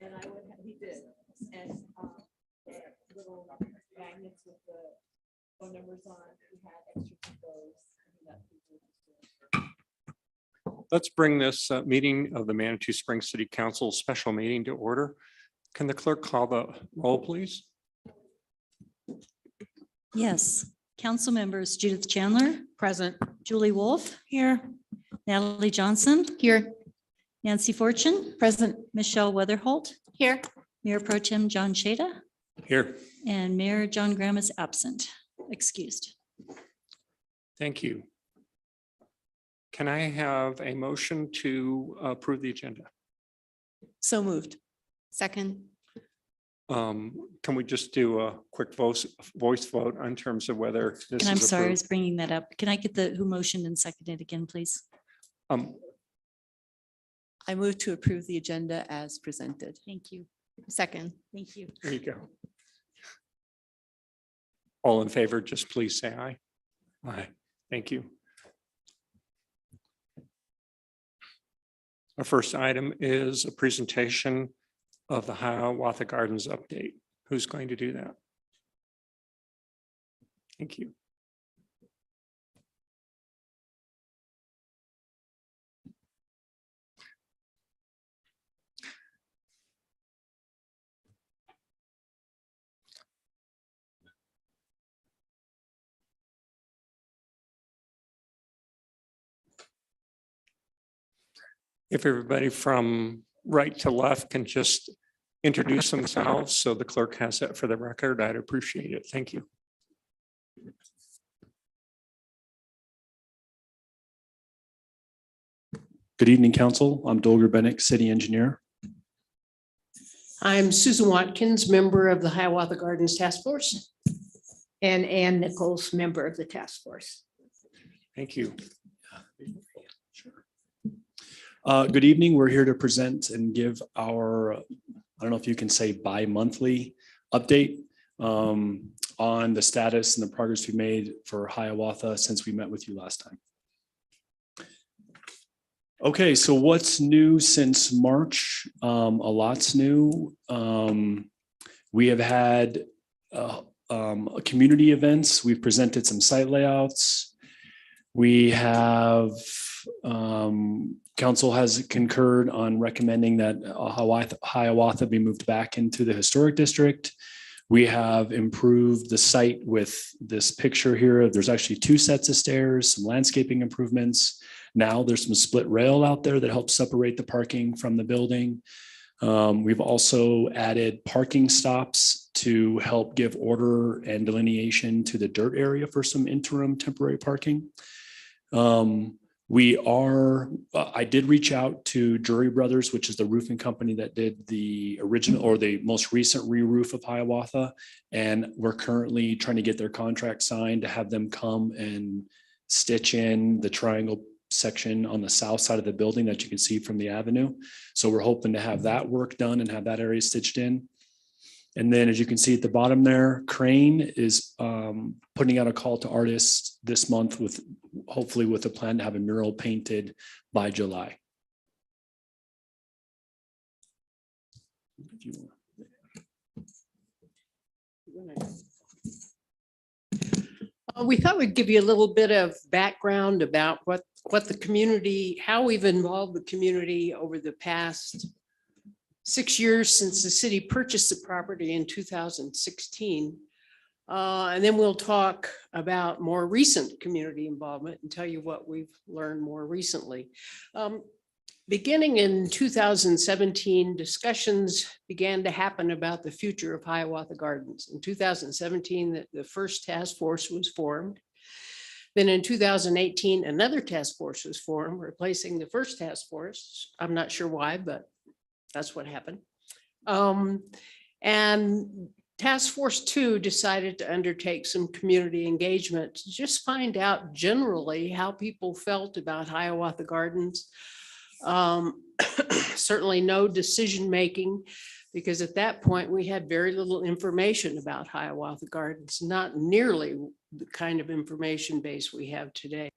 And I would, he did, and the little magnets with the phone numbers on, we had extra of those. And that people just Let's bring this meeting of the Manitou Springs City Council special meeting to order. Can the clerk call the roll, please? Yes. Council members Judith Chandler, Present. Julie Wolf, Here. Natalie Johnson, Here. Nancy Fortune, Present. Michelle Weatherholt, Here. Mayor Pro Tem John Shada, Here. and Mayor John Graham is absent, excused. Thank you. Can I have a motion to approve the agenda? So moved. Second. Can we just do a quick voice vote in terms of whether this And I'm is sorry, I approved? was bringing that up. Can I get the who motioned and seconded again, please? I move to approve the agenda as presented. Thank you. Second. Thank you. There you go. All in favor, just please say aye. Aye. Thank you. Our first item is a presentation of the Hiawatha Gardens update. Who's going to do that? Thank you. If everybody from right to left can just introduce themselves so the clerk has that for the record, I'd appreciate it. Thank you. Good evening, Council. I'm Dolger Bennett, City Engineer. I'm Susan Watkins, member of the Hiawatha Gardens Task Force. And Ann Nichols, member of the task force. Thank you. Good evening. We're here to present and give our, I don't know if you can say bi-monthly update on the status and the progress we've made for Hiawatha since we met with you last time. Okay, so what's new since March? A lot's new. We have had community events. We've presented some site layouts. We have, council has concurred on recommending that Hiawatha be moved back into the historic district. We have improved the site with this picture here. There's actually 2 sets of stairs, some landscaping improvements. Now there's some split rail out there that helps separate the parking from the building. We've also added parking stops to help give order and delineation to the dirt area for some interim temporary parking. I did reach out to Drury Brothers, which is the roofing company that did the original or the most recent re-roof of Hiawatha. And we're currently trying to get their contract signed to have them come and stitch in the triangle section on the south side of the building that you can see from the avenue. So we're hoping to have that work done and have that area stitched in. And then as you can see at the bottom there, Crane is putting out a call to artists this month with hopefully with a plan to have a mural painted by July. If you want. We thought we'd give you a little bit of background about what the community, how we've involved the community over the past 6 years since the city purchased the property in 2016. And then we'll talk about more recent community involvement and tell you what we've learned more recently. Beginning in 2017, discussions began to happen about the future of Hiawatha Gardens. In 2017, the first task force was formed. Then in 2018, another task force was formed, replacing the first task force. I'm not sure why, but that's what happened. And Task Force 2 decided to undertake some community engagement to just find out generally how people felt about Hiawatha Gardens. Certainly no decision-making, because at that point we had very little information about Hiawatha Gardens, not nearly the kind of information base we have today.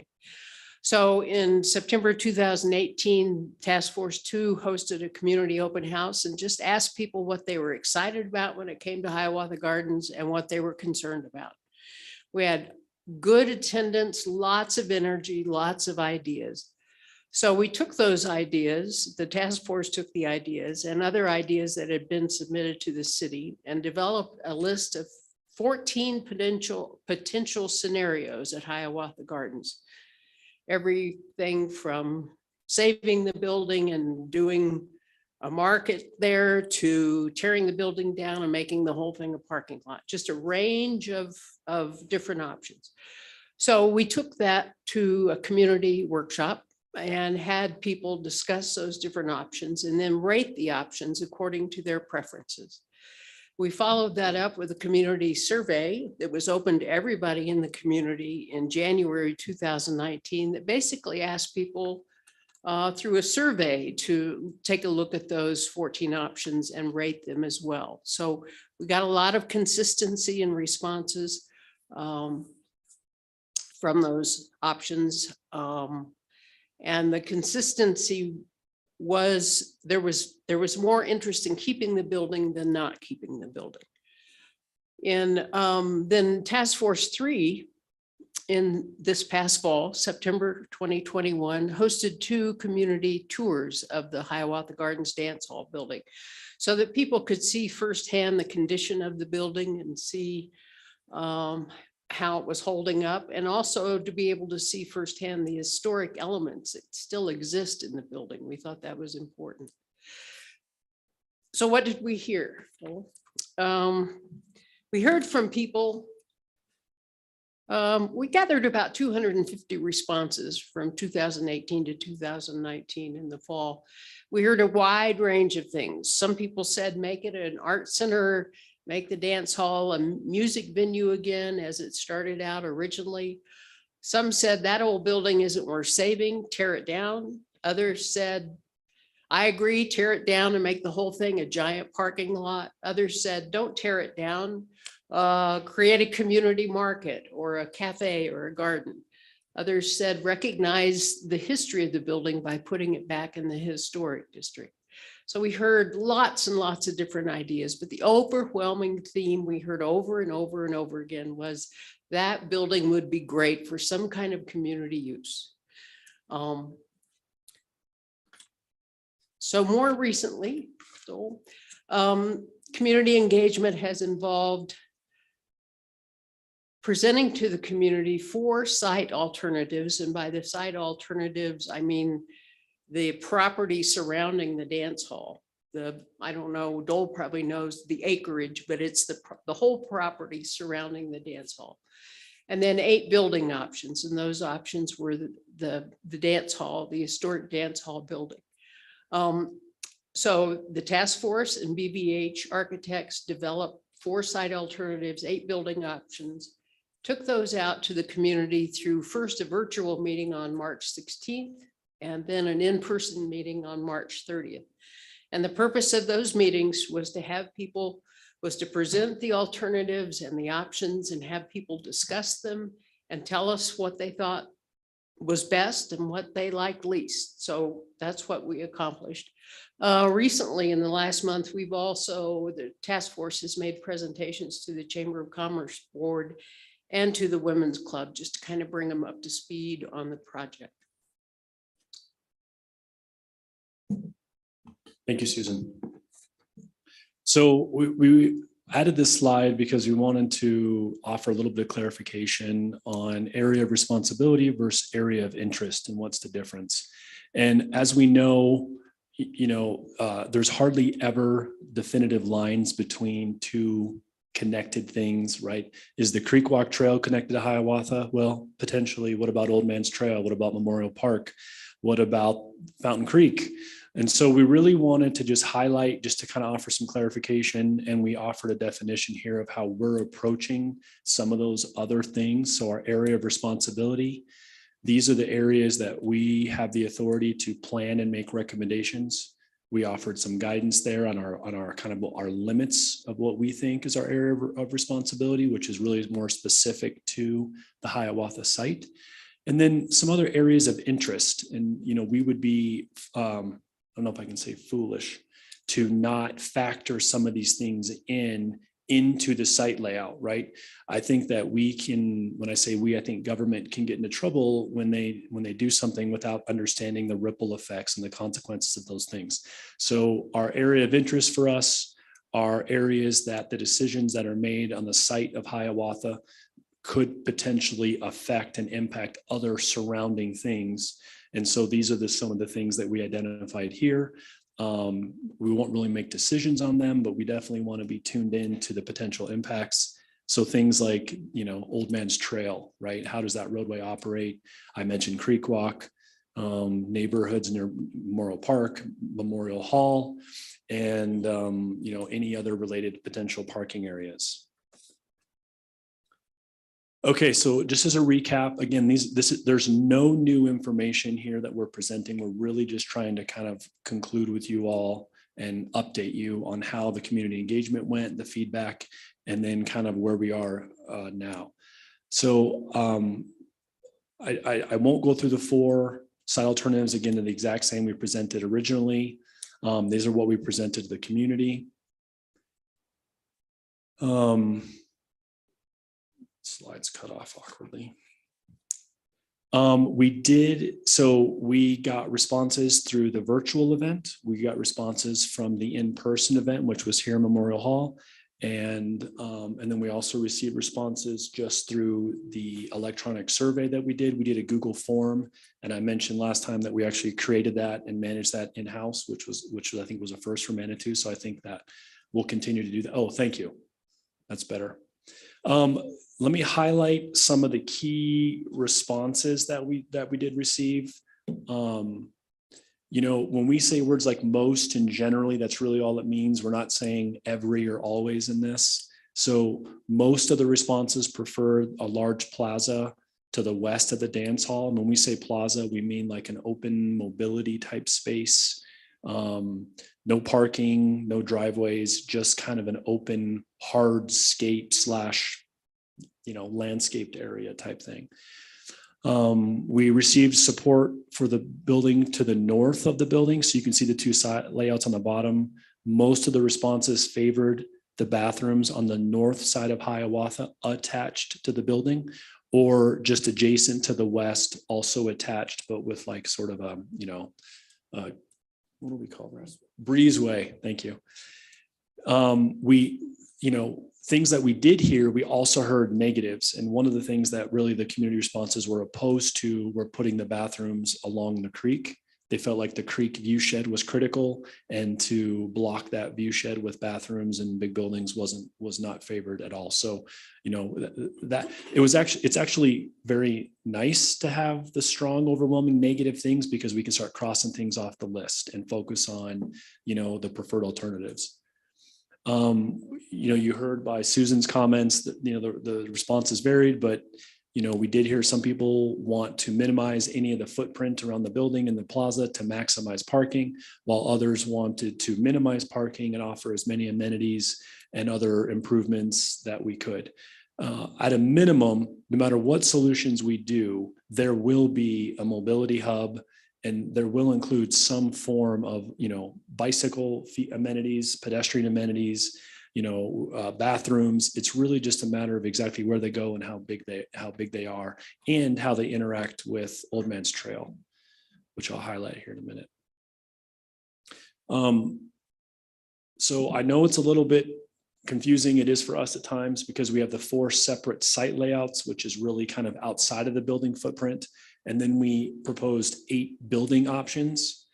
So in September 2018, Task Force 2 hosted a community open house and just asked people what they were excited about when it came to Hiawatha Gardens and what they were concerned about. We had good attendance, lots of energy, lots of ideas. So we took those ideas, the task force took the ideas and other ideas that had been submitted to the city and developed a list of 14 potential scenarios at Hiawatha Gardens. Everything from saving the building and doing a market there to tearing the building down and making the whole thing a parking lot, just a range of different options. So we took that to a community workshop and had people discuss those different options and then rate the options according to their preferences. We followed that up with a community survey that was open to everybody in the community in January 2019 that basically asked people through a survey to take a look at those 14 options and rate them as well. So we got a lot of consistency in responses from those options. And the consistency was there was more interest in keeping the building than not keeping the building. And then Task Force 3 in this past fall, September 2021, hosted 2 community tours of the Hiawatha Gardens Dance Hall building so that people could see firsthand the condition of the building and see how it was holding up, and also to be able to see firsthand the historic elements that still exist in the building. We thought that was important. So what did we hear? We heard from people. We gathered about 250 responses from 2018 to 2019 in the fall. We heard a wide range of things. Some people said, make it an art center, make the dance hall a music venue again, as it started out originally. Some said that old building isn't worth saving, tear it down. Others said, I agree, tear it down and make the whole thing a giant parking lot. Others said, don't tear it down, create a community market or a cafe or a garden. Others said, recognize the history of the building by putting it back in the historic district. So we heard lots and lots of different ideas, but the overwhelming theme we heard over and over and over again was that building would be great for some kind of community use. So more recently, community engagement has involved presenting to the community 4 site alternatives. And by the site alternatives, I mean the property surrounding the dance hall. I don't know, Dole probably knows the acreage, but it's the whole property surrounding the dance hall. And then 8 building options. And those options were the dance hall, the historic dance hall building. So the task force and BVH architects developed 4 site alternatives, 8 building options, took those out to the community through first a virtual meeting on March 16th, and then an in-person meeting on March 30th. And the purpose of those meetings was to present the alternatives and the options and have people discuss them and tell us what they thought was best and what they liked least. So that's what we accomplished. Recently, in the last month, the task force has made presentations to the Chamber of Commerce Board and to the Women's Club, just to kind of bring them up to speed on the project. Thank you, Susan. So we added this slide because we wanted to offer a little bit of clarification on area of responsibility versus area of interest and what's the difference. And as we know, there's hardly ever definitive lines between 2 connected things, right? Is the Creek Walk Trail connected to Hiawatha? Well, potentially. What about Old Man's Trail? What about Memorial Park? What about Fountain Creek? And so we really wanted to just highlight, just to kind of offer some clarification, and we offered a definition here of how we're approaching some of those other things. So our area of responsibility, these are the areas that we have the authority to plan and make recommendations. We offered some guidance there on our kind of our limits of what we think is our area of responsibility, which is really more specific to the Hiawatha site. And then some other areas of interest, and, you know, we would be, I don't know if I can say foolish, to not factor some of these things into the site layout, right? I think that we can, when I say we, I think government can get into trouble when they do something without understanding the ripple effects and the consequences of those things. So our area of interest for us are areas that the decisions that are made on the site of Hiawatha could potentially affect and impact other surrounding things. And so these are some of the things that we identified here. We won't really make decisions on them, but we definitely want to be tuned in to the potential impacts. So things like, you know, Old Man's Trail, right? How does that roadway operate? I mentioned Creek Walk, neighborhoods near Memorial Park, Memorial Hall, and, you know, any other related potential parking areas. Okay, so just as a recap, again, there's no new information here that we're presenting. We're really just trying to kind of conclude with you all and update you on how the community engagement went, the feedback, and then kind of where we are now. So I won't go through the 4 site alternatives again. They're the exact same we presented originally. These are what we presented to the community. Slides cut off awkwardly. We got responses through the virtual event. We got responses from the in-person event, which was here in Memorial Hall. And then we also received responses just through the electronic survey that we did. We did a Google form. And I mentioned last time that we actually created that and managed that in-house, which I think was a first for Manitou. So I think that we'll continue to do that. Oh, thank you. That's better. Let me highlight some of the key responses that we did receive. You know, when we say words like most and generally, that's really all it means. We're not saying every or always in this. So most of the responses prefer a large plaza to the west of the dance hall. And when we say plaza, we mean like an open mobility type space. No parking, no driveways, just kind of an open hardscape / you know, landscaped area type thing. We received support for the building to the north of the building. So you can see the 2 side layouts on the bottom. Most of the responses favored the bathrooms on the north side of Hiawatha attached to the building, or just adjacent to the west, also attached, but with like sort of a, you know, what do we call this? Breezeway. Thank you. You know, things that we did hear, we also heard negatives. And one of the things that really the community responses were opposed to were putting the bathrooms along the creek. They felt like the creek view shed was critical, and to block that view shed with bathrooms and big buildings was not favored at all. So, you know, it's actually very nice to have the strong, overwhelming negative things, because we can start crossing things off the list and focus on, you know, the preferred alternatives. You know, you heard by Susan's comments that, you know, the responses varied, but, you know, we did hear some people want to minimize any of the footprint around the building and the plaza to maximize parking, while others wanted to minimize parking and offer as many amenities and other improvements that we could. At a minimum, no matter what solutions we do, there will be a mobility hub, and there will include some form of, you know, bicycle amenities, pedestrian amenities, you know, bathrooms. It's really just a matter of exactly where they go and how big they are, and how they interact with Old Man's Trail, which I'll highlight here in a minute. So I know it's a little bit confusing. It is for us at times, because we have the 4 separate site layouts, which is really kind of outside of the building footprint. And then we proposed 8 building options.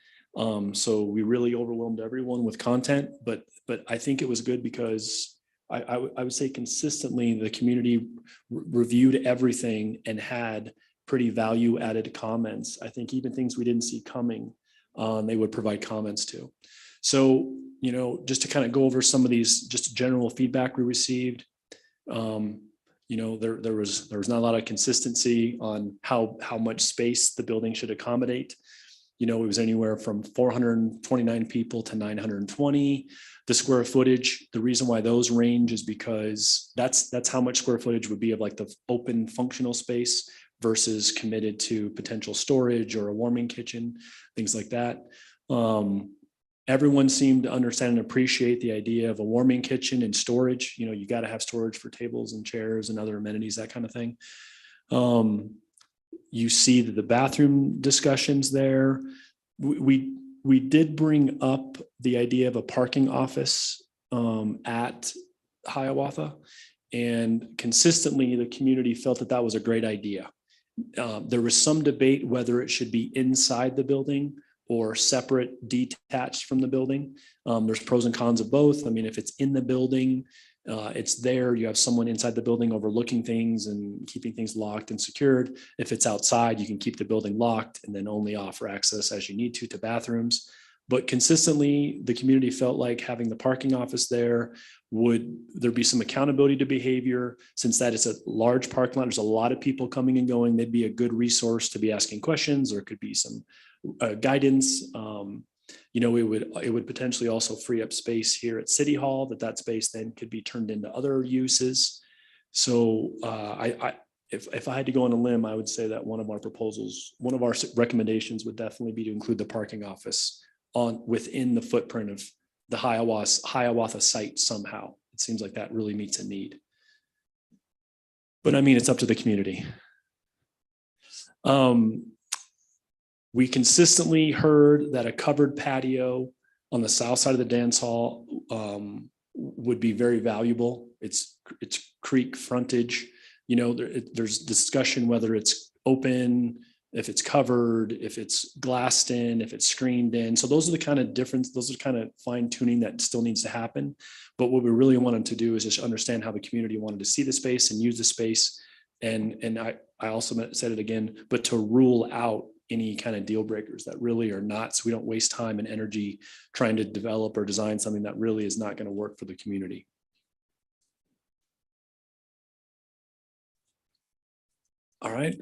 So we really overwhelmed everyone with content, but I think it was good because I would say consistently the community reviewed everything and had pretty value added comments. I think even things we didn't see coming, they would provide comments to. So, you know, just to kind of go over some of these, just general feedback we received. You know, there was not a lot of consistency on how much space the building should accommodate. You know, it was anywhere from 429 people to 920. The square footage, the reason why those range is because that's how much square footage would be of like the open functional space versus committed to potential storage or a warming kitchen, things like that. Everyone seemed to understand and appreciate the idea of a warming kitchen and storage. You know, you got to have storage for tables and chairs and other amenities, that kind of thing. You see that the bathroom discussions there. We did bring up the idea of a parking office at Hiawatha, and consistently the community felt that that was a great idea. There was some debate whether it should be inside the building or separate, detached from the building. There's pros and cons of both. I mean, if it's in the building, it's there, you have someone inside the building overlooking things and keeping things locked and secured. If it's outside, you can keep the building locked and then only offer access as you need to bathrooms. But consistently, the community felt like having the parking office there, would there be some accountability to behavior? Since that is a large parking lot, there's a lot of people coming and going, they'd be a good resource to be asking questions, or could be some guidance. You know, it would potentially also free up space here at City Hall, that space then could be turned into other uses. So if I had to go on a limb, I would say that one of our recommendations would definitely be to include the parking office within the footprint of the Hiawatha site somehow. It seems like that really meets a need. But I mean, it's up to the community. We consistently heard that a covered patio on the south side of the dance hall would be very valuable. It's creek frontage. You know, there's discussion whether it's open, if it's covered, if it's glassed in, if it's screened in. So those are the kind of fine tuning that still needs to happen. But what we really wanted to do is just understand how the community wanted to see the space and use the space. And I also said it again, but to rule out any kind of deal breakers that really are not, so we don't waste time and energy trying to develop or design something that really is not going to work for the community. All right.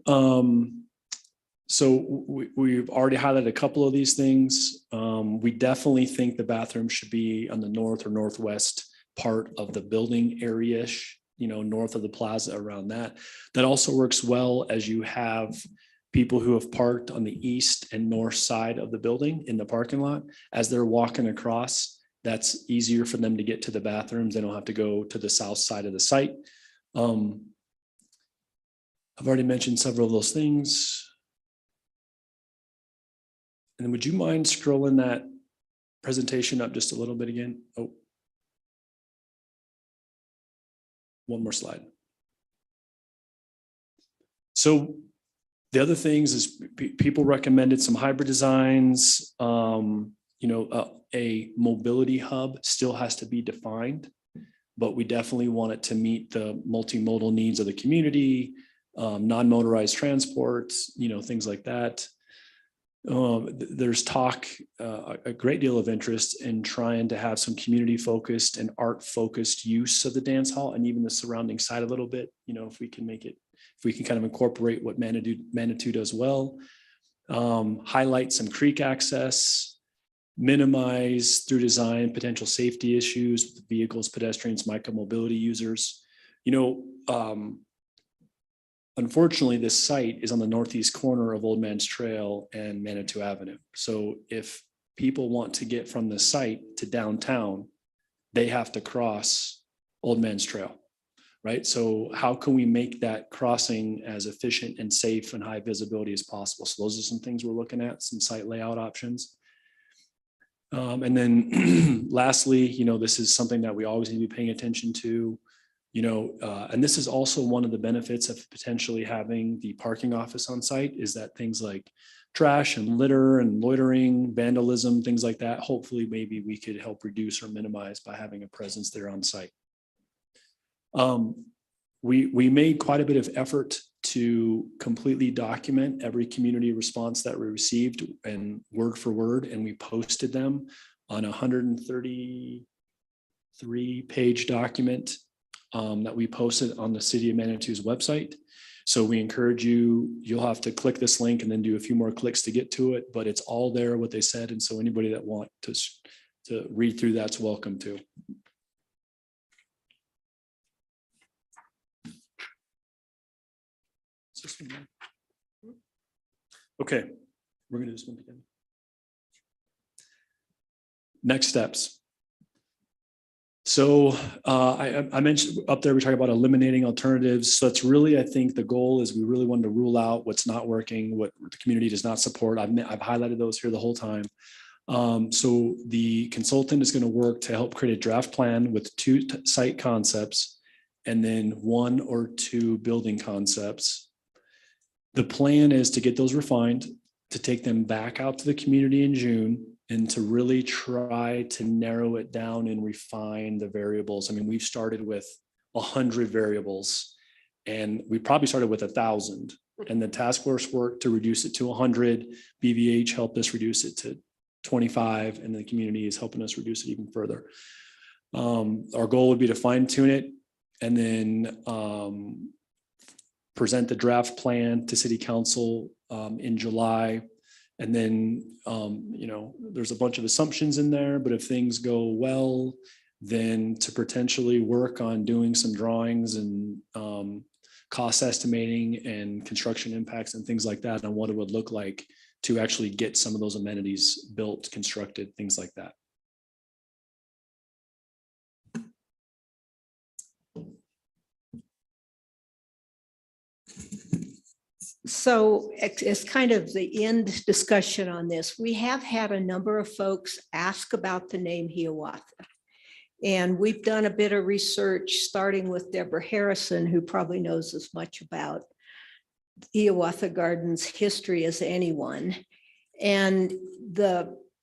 So we've already highlighted a couple of these things. We definitely think the bathroom should be on the north or northwest part of the building area-ish, you know, north of the plaza, around that. That also works well as you have people who have parked on the east and north side of the building in the parking lot. As they're walking across, that's easier for them to get to the bathrooms. They don't have to go to the south side of the site. I've already mentioned several of those things. And would you mind scrolling that presentation up just a little bit again? Oh, one more slide. So the other things is people recommended some hybrid designs. You know, a mobility hub still has to be defined, but we definitely want it to meet the multimodal needs of the community, non-motorized transport, you know, things like that. There's talk, a great deal of interest in trying to have some community focused and art focused use of the dance hall and even the surrounding site a little bit. You know, if we can make it, if we can kind of incorporate what Manitou does well, highlight some creek access, minimize through design potential safety issues with vehicles, pedestrians, micromobility users. You know, unfortunately, this site is on the northeast corner of Old Man's Trail and Manitou Avenue. So if people want to get from the site to downtown, they have to cross Old Man's Trail, right? So how can we make that crossing as efficient and safe and high visibility as possible? So those are some things we're looking at, some site layout options. And then lastly, you know, this is something that we always need to be paying attention to. You know, and this is also one of the benefits of potentially having the parking office on site, is that things like trash and litter and loitering, vandalism, things like that, hopefully maybe we could help reduce or minimize by having a presence there on site. We made quite a bit of effort to completely document every community response that we received and word for word, and we posted them on a 133-page document that we posted on the City of Manitou's website. So we encourage you, you'll have to click this link and then do a few more clicks to get to it, but it's all there, what they said. And so anybody that wants to read through that's welcome to. Okay, we're gonna do this one again. Next steps. So I mentioned up there, we talked about eliminating alternatives. So that's really, I think the goal is we really wanted to rule out what's not working, what the community does not support. I've highlighted those here the whole time. So the consultant is going to work to help create a draft plan with 2 site concepts and then 1 or 2 building concepts. The plan is to get those refined, to take them back out to the community in June, and to really try to narrow it down and refine the variables. I mean, we've started with 100 variables and we probably started with 1,000, and the task force worked to reduce it to 100. BVH helped us reduce it to 25, and the community is helping us reduce it even further. Our goal would be to fine tune it and then present the draft plan to city council in July. And then, there's a bunch of assumptions in there, but if things go well, then to potentially work on doing some drawings and cost estimating and construction impacts and things like that, and what it would look like to actually get some of those amenities built, constructed, things like that. So it's kind of the end discussion on this. We have had a number of folks ask about the name Hiawatha. And we've done a bit of research, starting with Deborah Harrison, who probably knows as much about Hiawatha Gardens history as anyone. And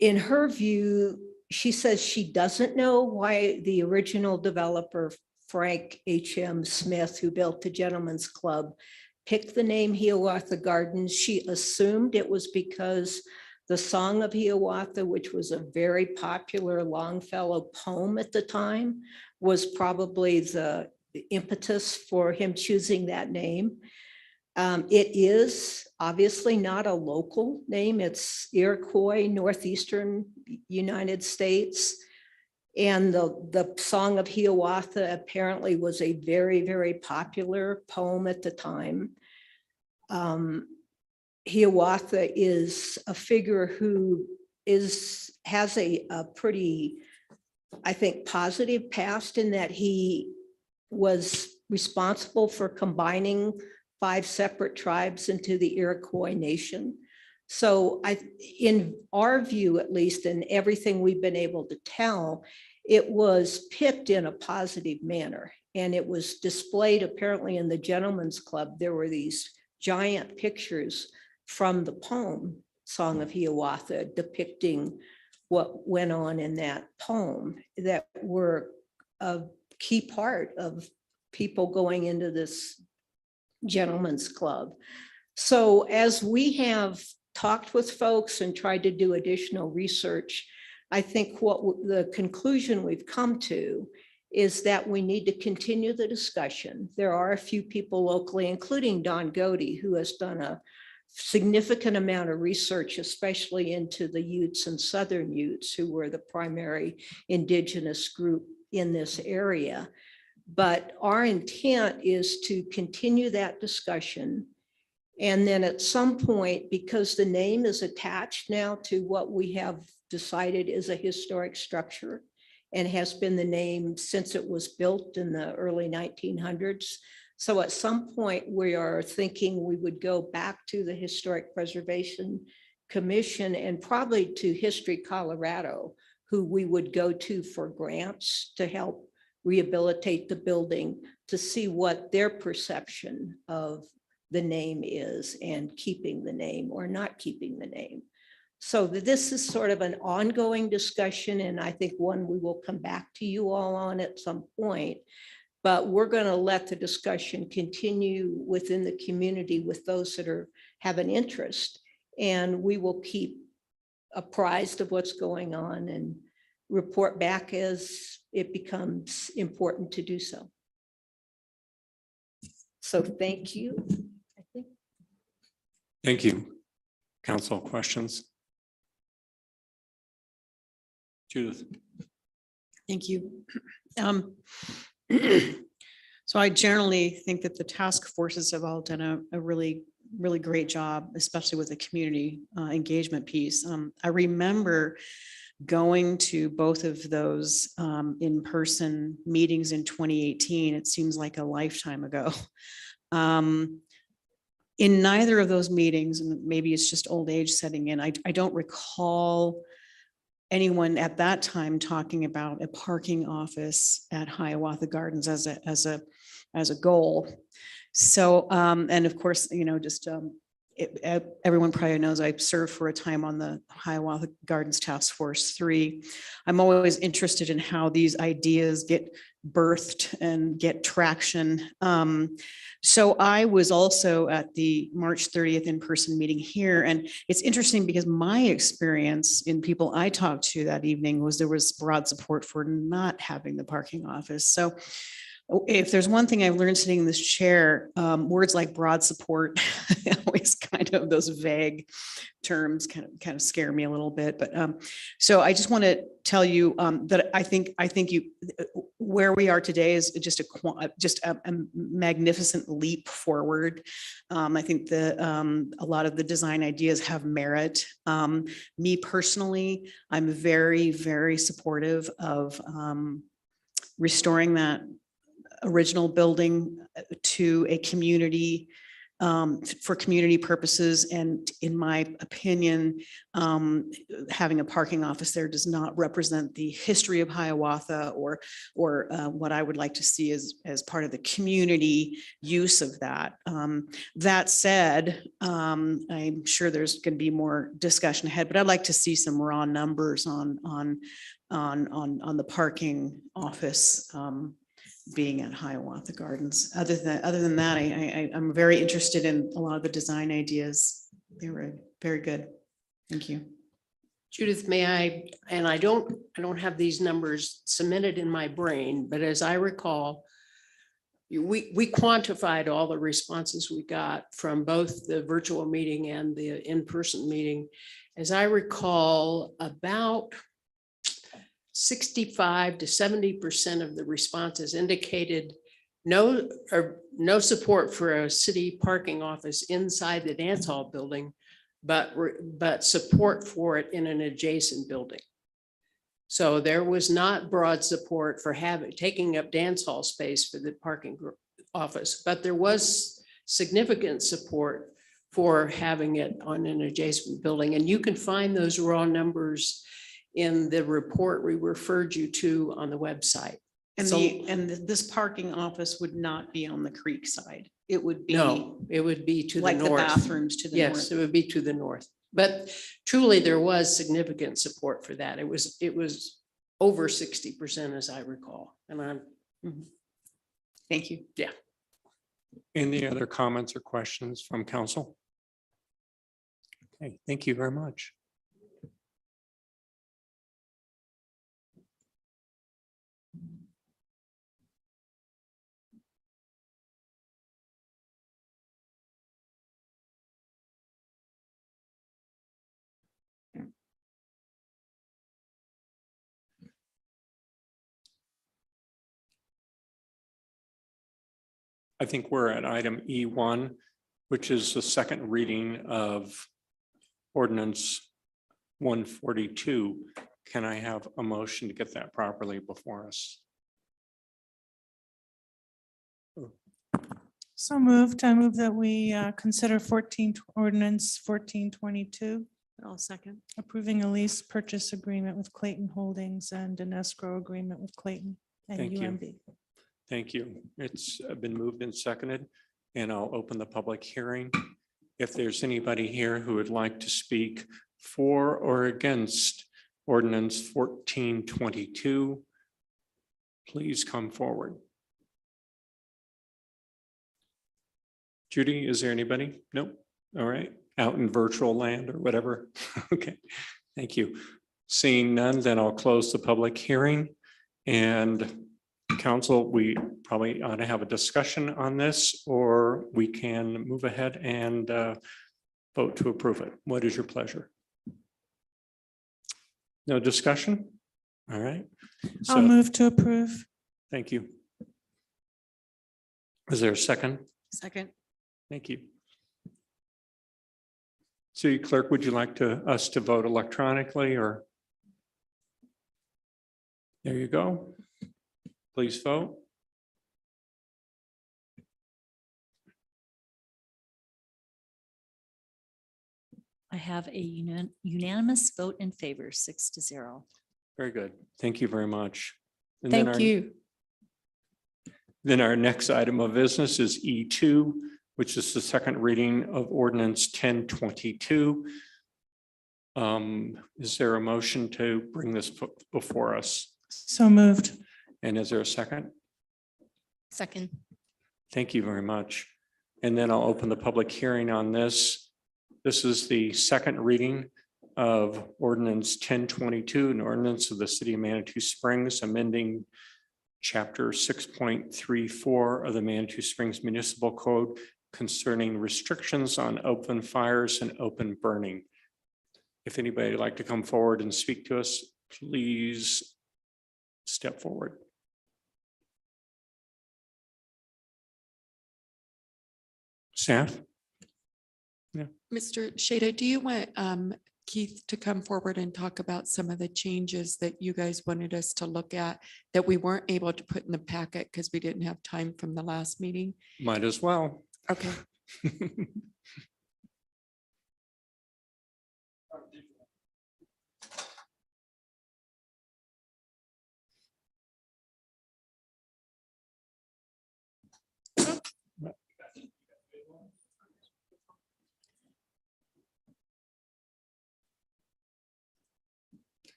in her view, she says she doesn't know why the original developer, Frank H.M. Smith, who built the Gentlemen's Club, picked the name Hiawatha Gardens. She assumed it was because the Song of Hiawatha, which was a very popular Longfellow poem at the time, was probably the impetus for him choosing that name. It is obviously not a local name. It's Iroquois, northeastern United States. And the Song of Hiawatha apparently was a very, very popular poem at the time. Hiawatha is a figure who has a pretty, I think, positive past in that he was responsible for combining 5 separate tribes into the Iroquois nation. So in our view, at least, in everything we've been able to tell, it was picked in a positive manner, and it was displayed apparently in the Gentlemen's Club. There were these giant pictures from the poem Song of Hiawatha depicting what went on in that poem that were a key part of people going into this Gentlemen's Club. So as we have talked with folks and tried to do additional research, I think what the conclusion we've come to is that we need to continue the discussion. There are a few people locally, including Don Godey, who has done a significant amount of research, especially into the Utes and Southern Utes, who were the primary indigenous group in this area. But our intent is to continue that discussion. And then at some point, because the name is attached now to what we have decided is a historic structure and has been the name since it was built in the early 1900s. So at some point, we are thinking we would go back to the Historic Preservation Commission and probably to History Colorado, who we would go to for grants to help rehabilitate the building, to see what their perception of the name is and keeping the name or not keeping the name. So this is sort of an ongoing discussion, and I think one we will come back to you all on at some point. But we're going to let the discussion continue within the community with those that have an interest, and we will keep apprised of what's going on and report back as it becomes important to do so. So thank you. I think. Thank you. Council questions? Judith. Thank you. So I generally think that the task forces have all done a really, really great job, especially with the community engagement piece. I remember going to both of those in-person meetings in 2018. It seems like a lifetime ago. In neither of those meetings, and maybe it's just old age setting in, I don't recall anyone at that time talking about a parking office at Hiawatha Gardens as a goal. So, and of course, just everyone probably knows I served for a time on the Hiawatha Gardens Task Force 3. I'm always interested in how these ideas get birthed and get traction. So I was also at the March 30th in-person meeting here, and it's interesting because my experience in people I talked to that evening was there was broad support for not having the parking office. So if there's one thing I've learned sitting in this chair, words like broad support, always kind of those vague terms kind of scare me a little bit. But so I just want to tell you that I think you where we are today is just a magnificent leap forward. I think a lot of the design ideas have merit. Me personally, I'm very, very supportive of restoring that original building to a community for community purposes. And in my opinion, having a parking office there does not represent the history of Hiawatha or what I would like to see as part of the community use of that. That said, I'm sure there's going to be more discussion ahead, but I'd like to see some raw numbers on the parking office being at Hiawatha Gardens. Other than that, I'm very interested in a lot of the design ideas. They were very good. Thank you. Judith, may I, and I don't have these numbers cemented in my brain, but as I recall, we quantified all the responses we got from both the virtual meeting and the in-person meeting. As I recall, about 65 to 70% of the responses indicated no support for a city parking office inside the dance hall building, but support for it in an adjacent building. So there was not broad support for taking up dance hall space for the parking office, but there was significant support for having it on an adjacent building. And you can find those raw numbers in the report we referred you to on the website. And So- this parking office would not be on the creek side. It would be No, it would be to the like the north. bathrooms to the Yes, north. it would be to the north. But truly, there was significant support for that. It was over 60%, as I recall. And I'm, Thank you. Any other comments or questions from council? Okay, thank you very much. I think we're at item E1, which is the second reading of ordinance 142. Can I have a motion to get that properly before us? So moved. I move that we consider ordinance 1422, I'll second. approving a lease purchase agreement with Clayton Holdings and an escrow agreement with Clayton and Thank you. UMB. Thank you. It's been moved and seconded, and I'll open the public hearing. If there's anybody here who would like to speak for or against ordinance 1422, please come forward. Judy, is there anybody? Nope. All right. Out in virtual land or whatever. Okay. Thank you. Seeing none, then I'll close the public hearing. And council, we probably ought to have a discussion on this, or we can move ahead and vote to approve it. What is your pleasure? No discussion? All right. I'll So move to approve. thank you. Is there a second? Second. Thank you. City Clerk, would you like us to vote electronically or? There you go. Please vote. I have a unanimous vote in favor, 6-0. Very good. Thank you very much. And then Thank our- you. Then our next item of business is E2, which is the second reading of ordinance 1022. Is there a motion to bring this before us? So moved. And is there a second? Second. Thank you very much. And then I'll open the public hearing on this. This is the second reading of ordinance 1022, an ordinance of the city of Manitou Springs, amending chapter 6.34 of the Manitou Springs Municipal Code concerning restrictions on open fires and open burning. If anybody would like to come forward and speak to us, please step forward. Staff? Mr. Shada, do you want Keith to come forward and talk about some of the changes that you guys wanted us to look at that we weren't able to put in the packet because we didn't have time from the last meeting? Might as well. Okay.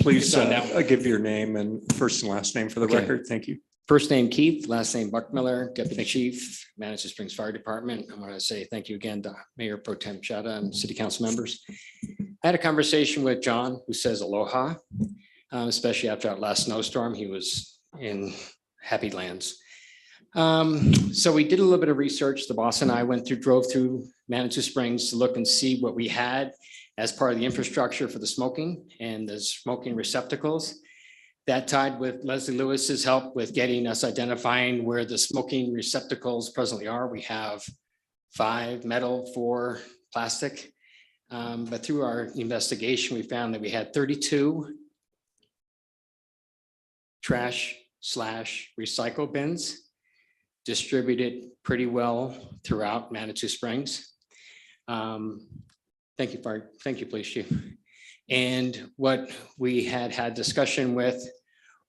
Please give your name and first and last name for the Okay. record. Thank you. First name Keith, last name Buckmiller, Deputy Chief, Manitou Springs Fire Department. I want to say thank you again to Mayor Pro Tem Chada and City Council members. I had a conversation with John, who says aloha, especially after that last snowstorm. He was in happy lands. So we did a little bit of research. The boss and I drove through Manitou Springs to look and see what we had as part of the infrastructure for the smoking and the smoking receptacles. That tied with Leslie Lewis's help with getting us identifying where the smoking receptacles presently are. We have 5 metal, 4 plastic. But through our investigation, we found that we had 32 trash/recycle bins distributed pretty well throughout Manitou Springs. Thank you, Police Chief. And what we had discussion with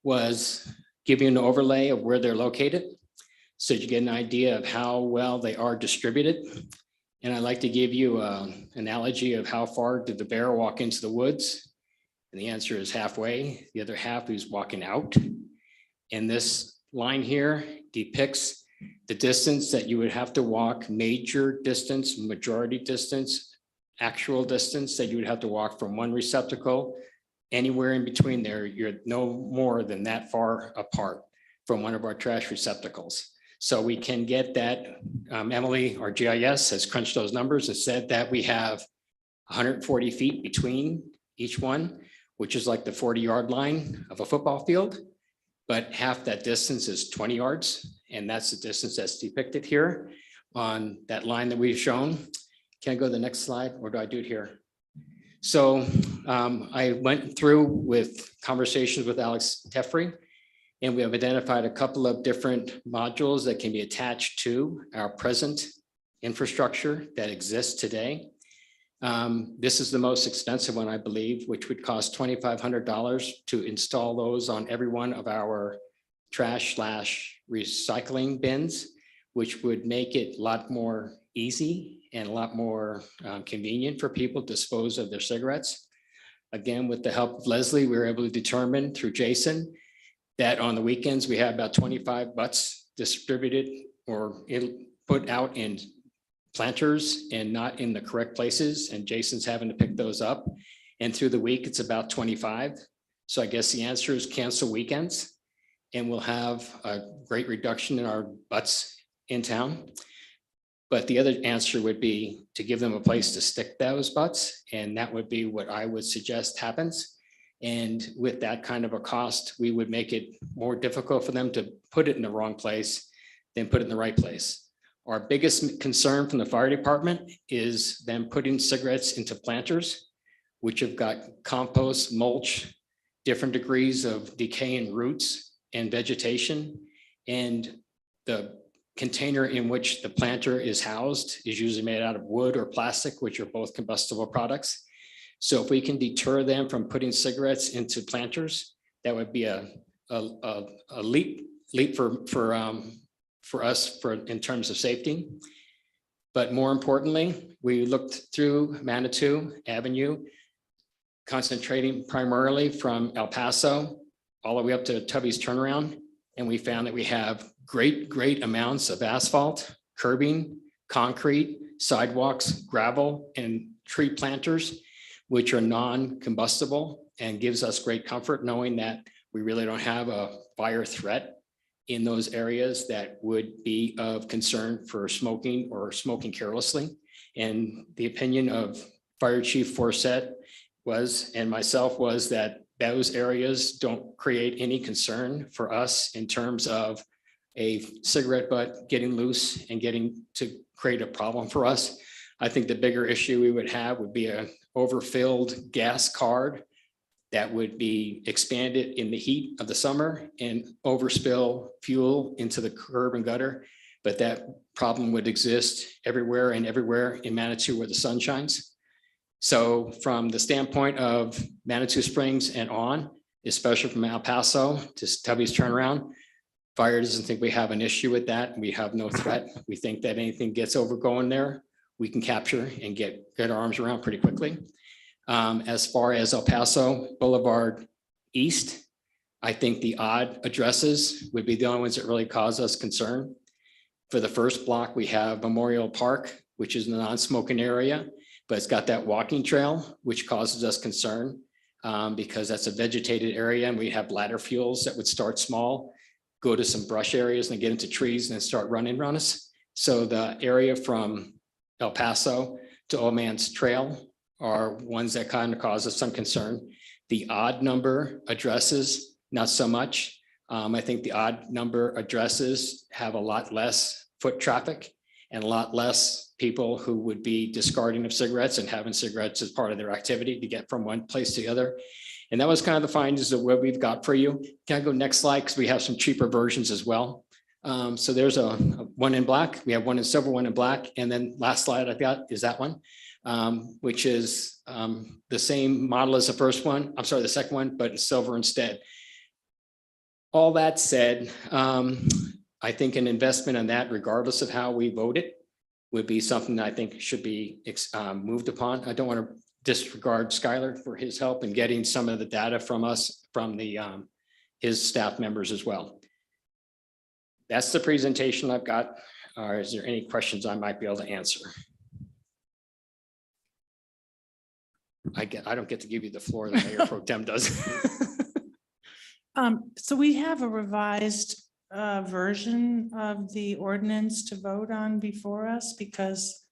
was giving an overlay of where they're located, so you get an idea of how well they are distributed. And I'd like to give you an analogy of how far did the bear walk into the woods? And the answer is halfway. The other half is walking out. And this line here depicts the distance that you would have to walk, major distance, majority distance, actual distance that you would have to walk from one receptacle. Anywhere in between there, you're no more than that far apart from one of our trash receptacles. So we can get that. Emily, our GIS, has crunched those numbers and said that we have 140 feet between each one, which is like the 40-yard line of a football field. But half that distance is 20 yards. And that's the distance that's depicted here on that line that we've shown. Can I go to the next slide, or do I do it here? So I went through with conversations with Alex Teffrey, and we have identified a couple of different modules that can be attached to our present infrastructure that exists today. This is the most expensive one, I believe, which would cost $2,500 to install those on every one of our trash/recycling bins, which would make it a lot more easy and a lot more convenient for people to dispose of their cigarettes. Again, with the help of Leslie, we were able to determine through Jason that on the weekends, we have about 25 butts distributed or put out in planters and not in the correct places. And Jason's having to pick those up. And through the week, it's about 25. So I guess the answer is cancel weekends, and we'll have a great reduction in our butts in town. But the other answer would be to give them a place to stick those butts. And that would be what I would suggest happens. And with that kind of a cost, we would make it more difficult for them to put it in the wrong place than put it in the right place. Our biggest concern from the fire department is them putting cigarettes into planters, which have got compost, mulch, different degrees of decay in roots and vegetation. And the container in which the planter is housed is usually made out of wood or plastic, which are both combustible products. So if we can deter them from putting cigarettes into planters, that would be a leap for us in terms of safety. But more importantly, we looked through Manitou Avenue, concentrating primarily from El Paso all the way up to Tubby's Turnaround. And we found that we have great amounts of asphalt, curbing, concrete, sidewalks, gravel, and tree planters, which are non-combustible and gives us great comfort knowing that we really don't have a fire threat in those areas that would be of concern for smoking or smoking carelessly. And the opinion of Fire Chief Forsett was, and myself, was that those areas don't create any concern for us in terms of a cigarette butt getting loose and getting to create a problem for us. I think the bigger issue we would have would be a overfilled gas card that would be expanded in the heat of the summer and overspill fuel into the curb and gutter. But that problem would exist everywhere in Manitou where the sun shines. So from the standpoint of Manitou Springs and on, especially from El Paso to Tubby's Turnaround, fire doesn't think we have an issue with that. We have no threat. We think that anything gets overgoing there, we can capture and get our arms around pretty quickly. As far as El Paso Boulevard East, I think the odd addresses would be the only ones that really cause us concern. For the first block, we have Memorial Park, which is a non-smoking area, but it's got that walking trail, which causes us concern because that's a vegetated area and we have ladder fuels that would start small, go to some brush areas and get into trees and then start running around us. So the area from El Paso to Old Man's Trail are ones that kind of cause us some concern. The odd number addresses, not so much. I think the odd number addresses have a lot less foot traffic and a lot less people who would be discarding of cigarettes and having cigarettes as part of their activity to get from one place to the other. And that was kind of the findings of what we've got for you. Can I go next slide? Because we have some cheaper versions as well. So there's a one in black. We have one in silver, one in black. And then last slide I've got is that one, which is the same model as the first one. I'm sorry, the second one, but in silver instead. All that said, I think an investment in that, regardless of how we vote it, would be something that I think should be moved upon. I don't want to disregard Skylar for his help in getting some of the data from us, from the his staff members as well. That's the presentation I've got. Is there any questions I might be able to answer? I don't get to give you the floor, the Mayor Pro Tem does. So we have a revised version of the ordinance to vote on before us, because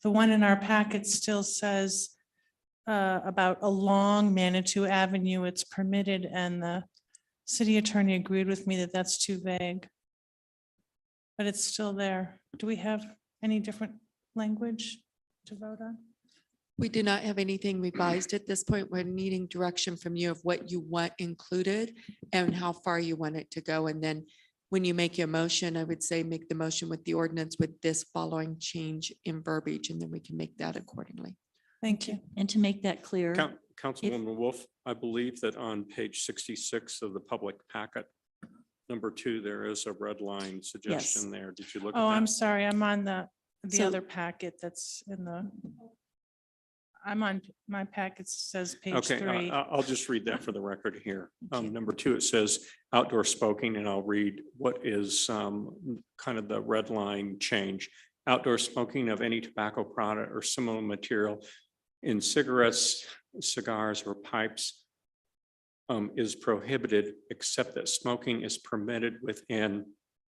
the one in our packet still says about along Manitou Avenue, it's permitted, and the city attorney agreed with me that that's too vague. But it's still there. Do we have any different language to vote on? We do not have anything revised at this point. We're needing direction from you of what you want included and how far you want it to go. And then when you make your motion, I would say make the motion with the ordinance with this following change in verbiage, and then we can make that accordingly. Thank you. And to make that clear, Councilwoman Wolf, I believe that on page 66 of the public packet, number 2, there is a red line suggestion there. Did you look at that? Oh, I'm sorry. I'm on the So- other packet that's in the. I'm on, my packet says page Okay, 3. I'll just read that for the record here. Thank you. Number 2, it says outdoor smoking, and I'll read what is kind of the red line change. Outdoor smoking of any tobacco product or similar material in cigarettes, cigars, or pipes is prohibited, except that smoking is permitted within,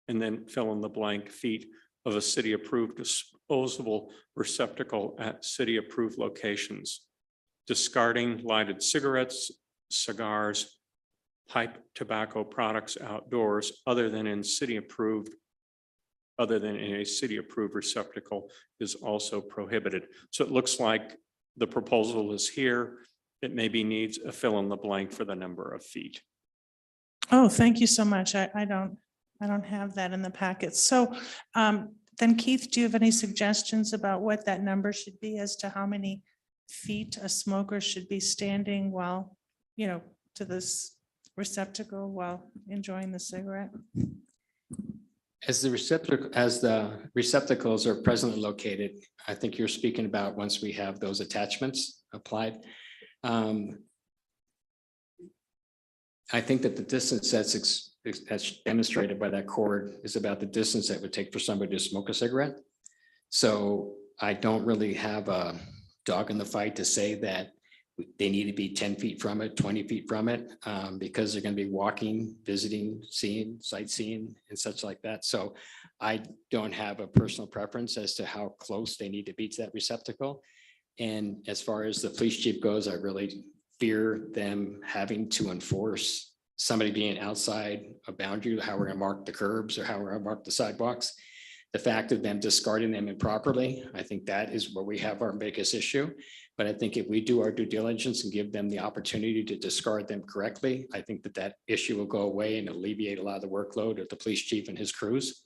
and then fill in the blank, feet of a city-approved disposable receptacle at city-approved locations. Discarding lighted cigarettes, cigars, pipe tobacco products outdoors other than in a city-approved receptacle is also prohibited. So it looks like the proposal is here. It maybe needs a fill in the blank for the number of feet. Oh, thank you so much. I don't have that in the packet. So then Keith, do you have any suggestions about what that number should be as to how many feet a smoker should be standing while, to this receptacle while enjoying the cigarette? As the receptacles are presently located, I think you're speaking about once we have those attachments applied. I think that the distance that's demonstrated by that cord is about the distance that would take for somebody to smoke a cigarette. So I don't really have a dog in the fight to say that they need to be 10 feet from it, 20 feet from it, because they're going to be walking, visiting, seeing, sightseeing and such like that. So I don't have a personal preference as to how close they need to be to that receptacle. And as far as the police chief goes, I really fear them having to enforce somebody being outside a boundary, how we're going to mark the curbs or how we're going to mark the sidewalks. The fact of them discarding them improperly, I think that is where we have our biggest issue. But I think if we do our due diligence and give them the opportunity to discard them correctly, I think that issue will go away and alleviate a lot of the workload of the police chief and his crews.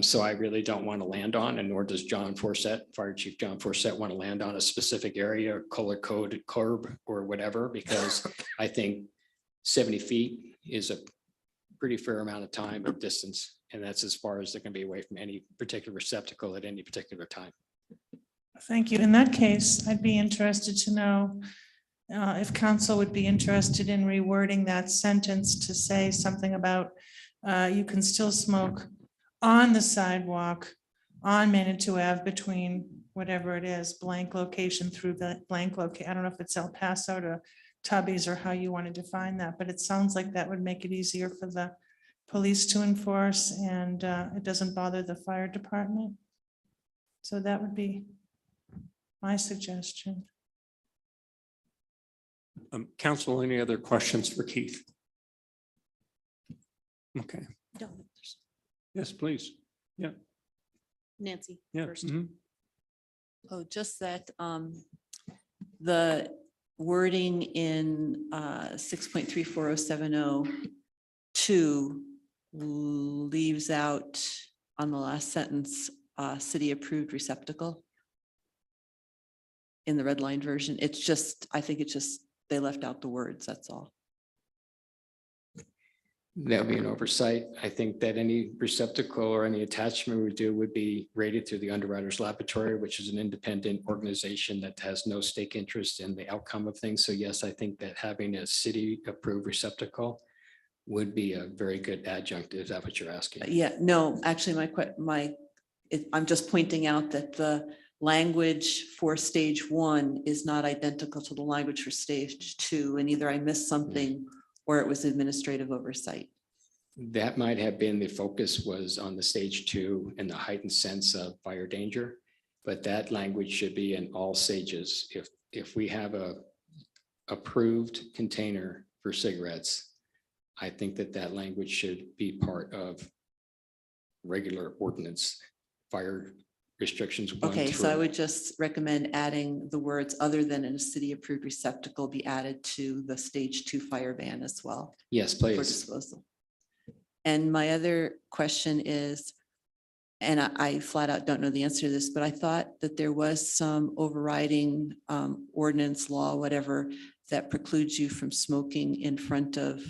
So I really don't want to land on, and nor does John Forsett, Fire Chief John Forsett, want to land on a specific area, color coded curb or whatever, because I think 70 feet is a pretty fair amount of time or distance. And that's as far as they're going to be away from any particular receptacle at any particular time. Thank you. In that case, I'd be interested to know if council would be interested in rewording that sentence to say something about you can still smoke on the sidewalk on Manitou Ave between whatever it is, blank location through the blank location. I don't know if it's El Paso to Tubby's or how you want to define that, but it sounds like that would make it easier for the police to enforce, and it doesn't bother the fire department. So that would be my suggestion. Council, any other questions for Keith? Okay, yes, please. Yeah, Nancy. yeah. First. Mhm. Oh, just that the wording in 6.34070(2) leaves out on the last sentence, city approved receptacle. In the red line version, it's just, I think it's just, they left out the words, that's all. That would be an oversight. I think that any receptacle or any attachment we do would be rated through the Underwriters Laboratory, which is an independent organization that has no stake interest in the outcome of things. So yes, I think that having a city approved receptacle would be a very good adjunct. Is that what you're asking? Yeah, no, actually, I'm just pointing out that the language for stage 1 is not identical to the language for stage 2, and either I missed something or it was administrative oversight. That might have been the focus was on the stage 2 and the heightened sense of fire danger, but that language should be in all stages. If we have a approved container for cigarettes, I think that language should be part of regular ordinance, fire restrictions. Okay, so I would just recommend adding the words other than in a city approved receptacle be added to the stage 2 fire ban as well. Yes, For please. disposal. And my other question is, and I flat out don't know the answer to this, but I thought that there was some overriding ordinance law, whatever, that precludes you from smoking in front of,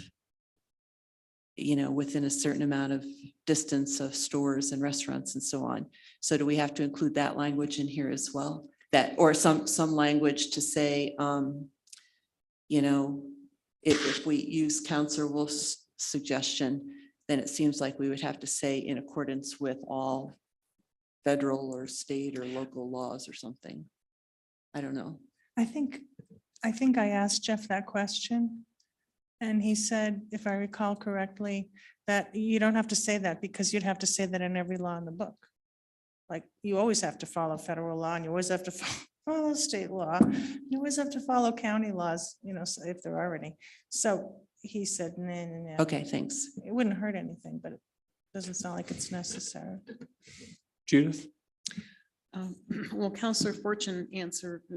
within a certain amount of distance of stores and restaurants and so on. So do we have to include that language in here as well? That, or some language to say, if we use Councilor Wolf's suggestion, then it seems like we would have to say in accordance with all federal or state or local laws or something. I don't know. I think I asked Jeff that question. And he said, if I recall correctly, that you don't have to say that because you'd have to say that in every law in the book. Like you always have to follow federal law and you always have to follow state law. You always have to follow county laws, so if there are any. So he said, no. Okay, thanks. It wouldn't hurt anything, but it doesn't sound like it's necessary. Judith? Well, Counselor Fortune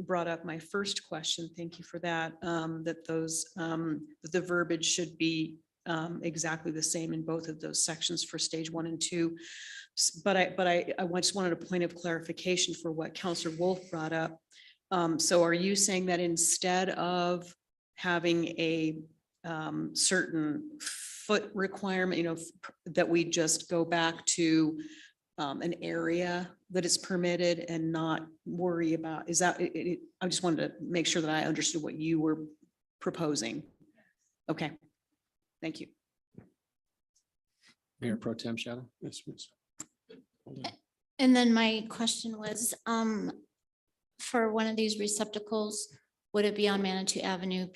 brought up my first question. Thank you for that. That the verbiage should be exactly the same in both of those sections for stage 1 and 2. But I just wanted a point of clarification for what Counselor Wolf brought up. So are you saying that instead of having a certain foot requirement, that we just go back to an area that is permitted and not worry about, is that, I just wanted to make sure that I understood what you were proposing. Okay, thank you. Mayor Pro Tem Shadow? Yes, miss. Hold on. And then my question was, for one of these receptacles, would it be on Manitou Avenue,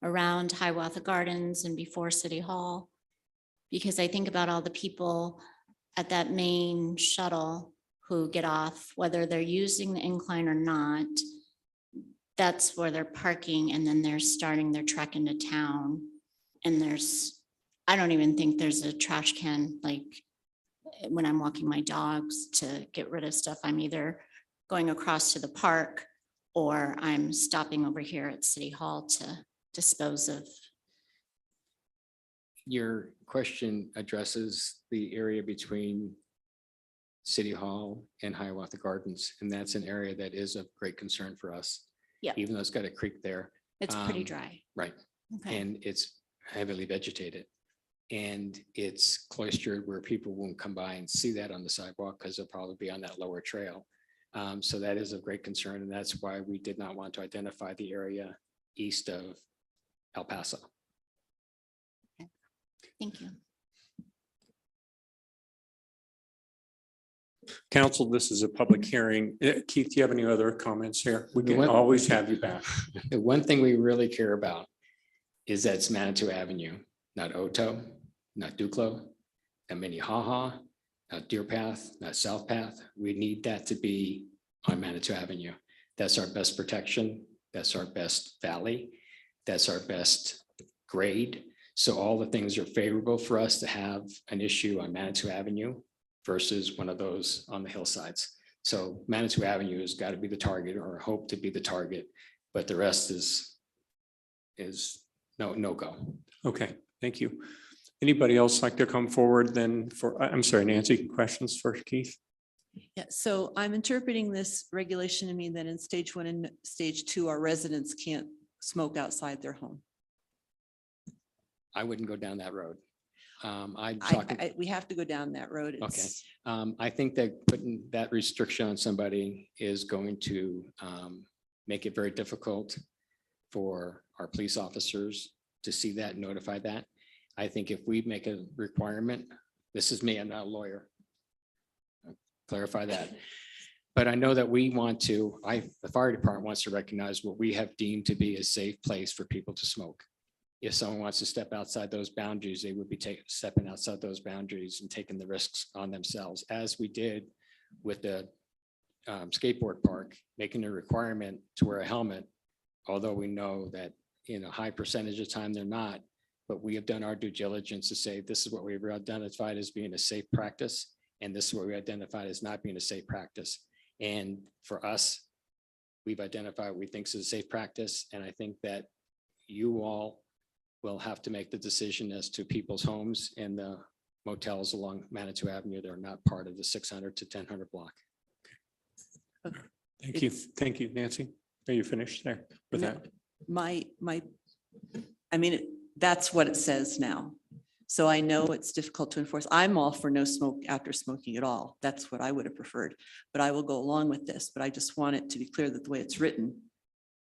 around Hiawatha Gardens and before City Hall? Because I think about all the people at that main shuttle who get off, whether they're using the incline or not, that's where they're parking, and then they're starting their trek into town. And I don't even think there's a trash can, like when I'm walking my dogs to get rid of stuff, I'm either going across to the park or I'm stopping over here at City Hall to dispose of. Your question addresses the area between City Hall and Hiawatha Gardens, and that's an area that is of great concern for us. Yeah. Even though it's got a creek there. It's pretty Um, dry. Right. Okay. And it's heavily vegetated. And it's cloistered where people won't come by and see that on the sidewalk because they'll probably be on that lower trail. So that is of great concern, and that's why we did not want to identify the area east of El Paso. Thank you. Council, this is a public hearing. Keith, do you have any other comments here? We can What- always have you back. The one thing we really care about is that it's Manitou Avenue, not Oto, not Duclos, not Minnehaha, not Deer Path, not South Path. We need that to be on Manitou Avenue. That's our best protection. That's our best valley. That's our best grade. So all the things are favorable for us to have an issue on Manitou Avenue versus one of those on the hillsides. So Manitou Avenue has got to be the target, or hope to be the target, but the rest is no go. Okay, thank you. Anybody else like to come forward then I'm sorry, Nancy, questions for Keith? Yeah, so I'm interpreting this regulation to mean that in stage 1 and stage 2, our residents can't smoke outside their home. I wouldn't go down that road. I'm talking, We have to go down that road. It's- I think that putting that restriction on somebody is going to make it very difficult for our police officers to see that, and notify that. I think if we make a requirement, this is me, I'm not a lawyer. Clarify that. But I know that we want to, the fire department wants to recognize what we have deemed to be a safe place for people to smoke. If someone wants to step outside those boundaries, they would be stepping outside those boundaries and taking the risks on themselves, as we did with the skateboard park, making a requirement to wear a helmet, although we know that in a high percentage of time they're not. But we have done our due diligence to say, this is what we've identified as being a safe practice, and this is what we identified as not being a safe practice. And for us, we've identified what we think is a safe practice, and I think that you all will have to make the decision as to people's homes and the motels along Manitou Avenue that are not part of the 600 to 1000 block. Thank you. Thank you, Nancy. Are you finished there with that? That's what it says now. So I know it's difficult to enforce. I'm all for no smoke after smoking at all. That's what I would have preferred, but I will go along with this. But I just want it to be clear that the way it's written,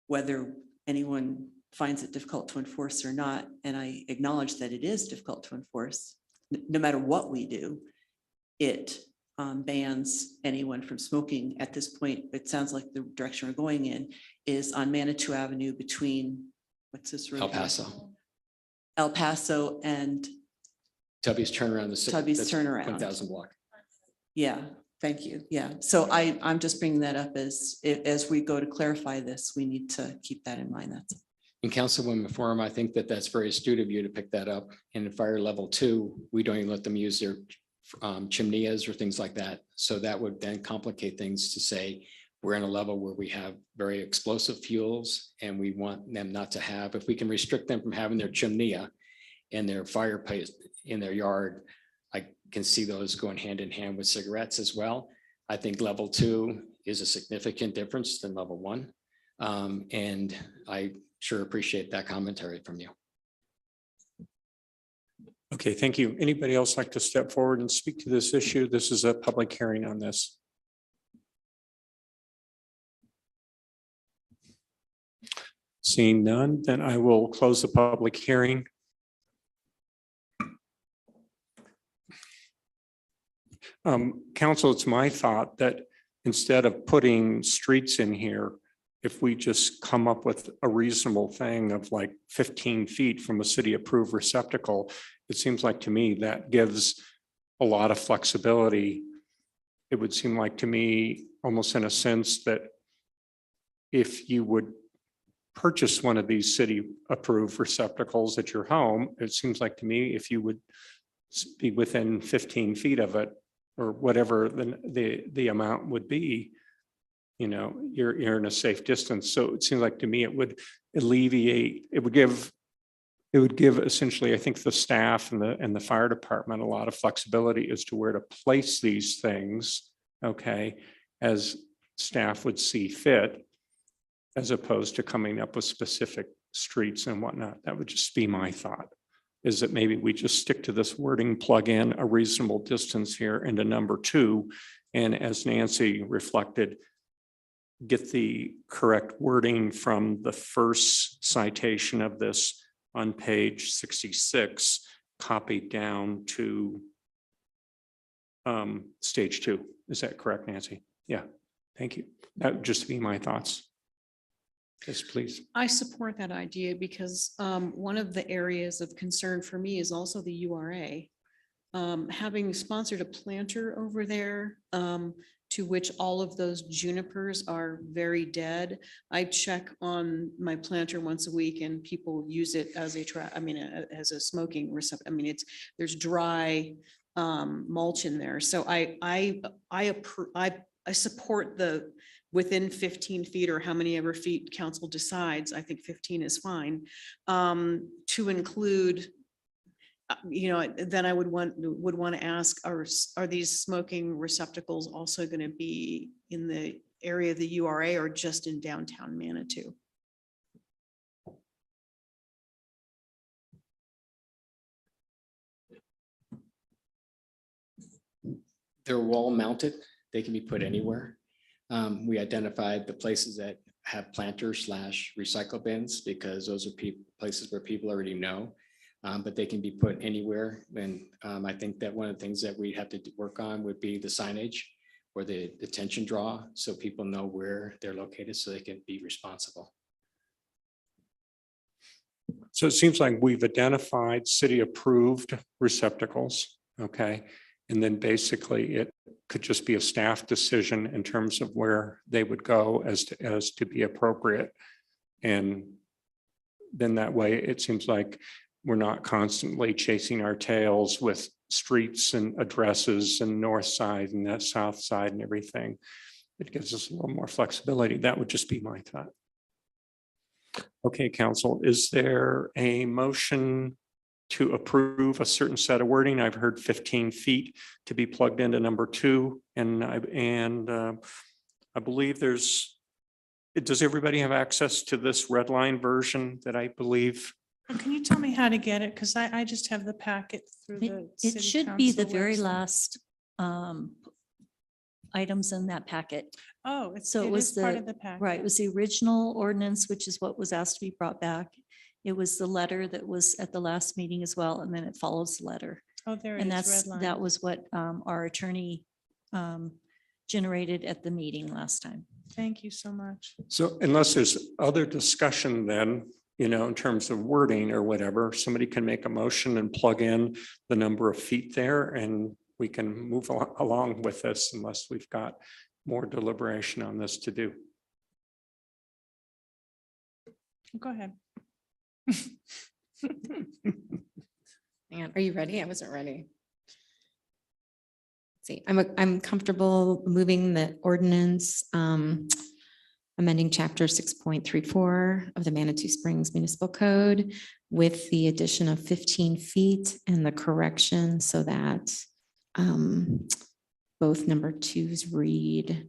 whether anyone finds it difficult to enforce or not, and I acknowledge that it is difficult to enforce, no matter what we do, it bans anyone from smoking. At this point, it sounds like the direction we're going in is on Manitou Avenue between, what's this road? El Paso. El Paso and Tubby's turnaround. Tubby's turnaround. 1000 block. Yeah, Thank you. Yeah. So I'm just bringing that up as we go to clarify this, we need to keep that in mind. That's And Councilwoman Forum, I think that that's very astute of you to pick that up. And in fire level 2, we don't even let them use their chimneys or things like that. So that would then complicate things to say, we're in a level where we have very explosive fuels and we want them not to have, if we can restrict them from having their chimney and their fireplace in their yard, I can see those going hand in hand with cigarettes as well. I think level 2 is a significant difference than level 1. And I sure appreciate that commentary from you. Okay, thank you. Anybody else like to step forward and speak to this issue? This is a public hearing on this. Seeing none, then I will close the public hearing. Council, it's my thought that instead of putting streets in here, if we just come up with a reasonable thing of like 15 feet from a city approved receptacle, it seems like to me that gives a lot of flexibility. It would seem like to me, almost in a sense, that if you would purchase one of these city approved receptacles at your home, it seems like to me, if you would be within 15 feet of it, or whatever the amount would be, you know, you're in a safe distance. So it seems like to me it would alleviate, it would give essentially, I think, the staff and the fire department a lot of flexibility as to where to place these things, okay, as staff would see fit, as opposed to coming up with specific streets and whatnot. That would just be my thought, is that maybe we just stick to this wording, plug in a reasonable distance here into number 2. And as Nancy reflected, get the correct wording from the first citation of this on page 66, copied down to stage 2. Is that correct, Nancy? Yeah, thank you. That would just be my thoughts. Yes, please. I support that idea because one of the areas of concern for me is also the URA. Having sponsored a planter over there, to which all of those junipers are very dead. I check on my planter once a week and people use it as as a smoking receptacle. I mean, there's dry mulch in there. So I support the within 15 feet or how many ever feet council decides. I think 15 is fine, to include, then I would want to ask, are these smoking receptacles also going to be in the area of the URA or just in downtown Manitou? They're wall mounted. They can be put anywhere. We identified the places that have planters / recycle bins because those are places where people already know. But they can be put anywhere. And I think that one of the things that we have to work on would be the signage or the attention draw, so people know where they're located so they can be responsible. So it seems like we've identified city approved receptacles, okay? And then basically it could just be a staff decision in terms of where they would go as to be appropriate. And then that way it seems like we're not constantly chasing our tails with streets and addresses and north side and that south side and everything. It gives us a little more flexibility. That would just be my thought. Okay, council, is there a motion to approve a certain set of wording? I've heard 15 feet to be plugged into number 2. And I believe does everybody have access to this red line version that I believe? Can you tell me how to get it? Because I just have the packet through the. It city should be the council very website. last items in that packet. Oh, So it it was is part the, of the packet. right, it was the original ordinance, which is what was asked to be brought back. It was the letter that was at the last meeting as well, and then it follows the letter. Oh, there it And is. that was what our attorney generated at the meeting last time. Thank you so much. So unless there's other discussion then, in terms of wording or whatever, somebody can make a motion and plug in the number of feet there and we can move along with this unless we've got more deliberation on this to do. Go ahead. Hang on, are you ready? I wasn't ready. See, I'm comfortable moving the ordinance, amending chapter 6.34 of the Manitou Springs Municipal Code with the addition of 15 feet and the correction so that both number twos read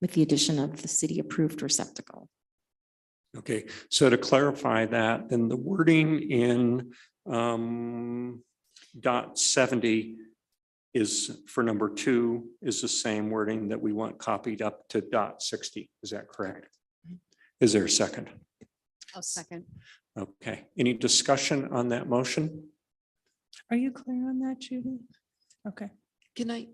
with the addition of the city approved receptacle. Okay, so to clarify that, then the wording in .70 is for number 2 is the same wording that we want copied up to .60. Is that correct? Is there a second? I'll second. Okay, any discussion on that motion? Are you clear on that, Judy? Okay. Can I,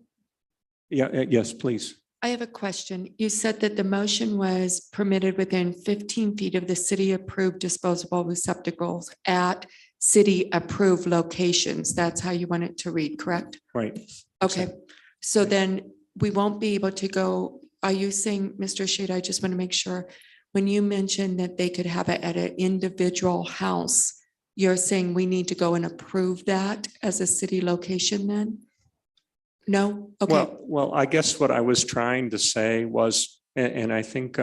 Yeah, yes, please. I have a question. You said that the motion was permitted within 15 feet of the city approved disposable receptacles at city approved locations. That's how you want it to read, correct? Right. Okay, so then we won't be able to go, are you saying, Mr. Shade, I just want to make sure, when you mentioned that they could have it at an individual house, you're saying we need to go and approve that as a city location then? No? Okay, Well, I guess what I was trying to say was, and I think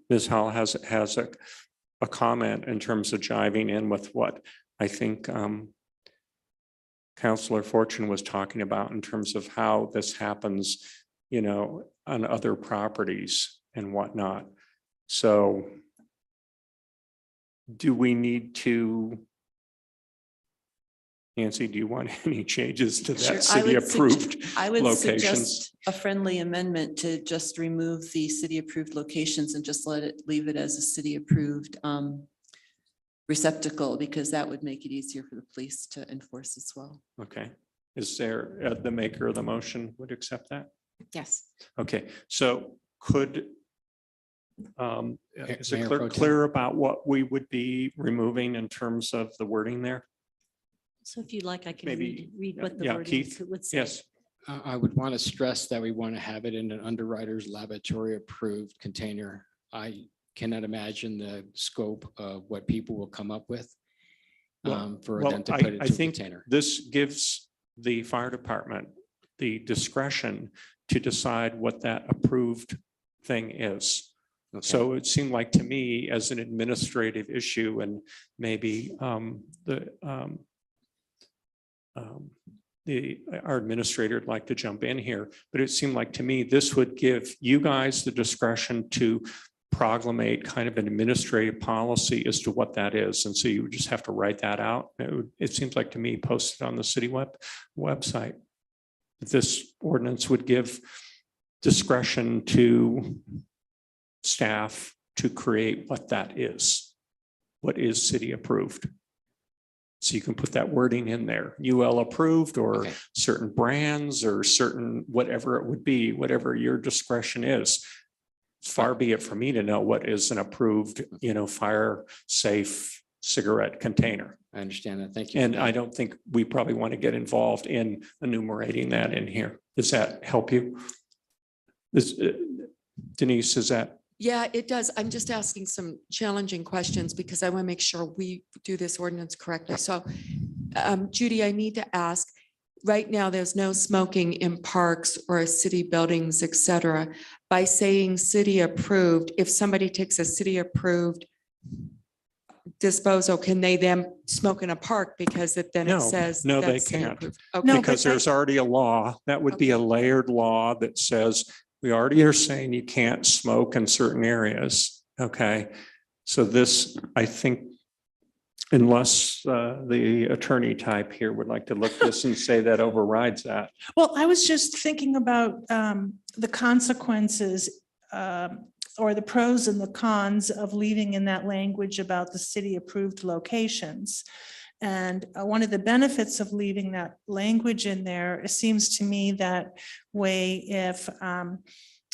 Ms. Howell has a comment in terms of jiving in with what I think Councillor Fortune was talking about in terms of how this happens, you know, on other properties and whatnot. So do we need to, Nancy, do you want any changes to Sure, that I city would approved I would locations? suggest a friendly amendment to just remove the city approved locations and just leave it as a city approved receptacle, because that would make it easier for the police to enforce as well. Okay, is there, the maker of the motion would accept that? Yes. Okay, so could, is it Mayor Pro Tem. clear about what we would be removing in terms of the wording there? So if you'd like, I can Maybe, read what the yeah, wording Keith? would say. Yes, I would want to stress that we want to have it in an underwriter's laboratory approved container. I cannot imagine the scope of what people will come up with for well, them to put it I into a think container. this gives the fire department the discretion to decide what that approved thing is. Okay. So it seemed like to me as an administrative issue, and maybe our administrator would like to jump in here, but it seemed like to me this would give you guys the discretion to proclamate kind of an administrative policy as to what that is. And so you would just have to write that out. It seems like to me posted on the city website. This ordinance would give discretion to staff to create what that is. What is city approved? So you can put that wording in there, UL approved, or Okay. certain brands, or certain, whatever it would be, whatever your discretion is. Far be it for me to know what is an approved, you know, fire safe cigarette container. I understand that. Thank you. for And that. I don't think we probably want to get involved in enumerating that in here. Does that help you? Denise, is that? yeah, it does. I'm just asking some challenging questions because I want to make sure we do this ordinance correctly. So Judy, I need to ask, right now, there's no smoking in parks or city buildings, et cetera. By saying city approved, if somebody takes a city approved disposal, can they then smoke in a park because then it No, says? no, they that's city can't. approved? No, Okay, but Because there's already a law. That would be a layered law that says, we already are saying you can't smoke in certain areas. Okay. So this, I think, unless the attorney type here would like to look this and say that overrides that. Well, I was just thinking about the consequences or the pros and the cons of leaving in that language about the city approved locations. And one of the benefits of leaving that language in there, it seems to me that way if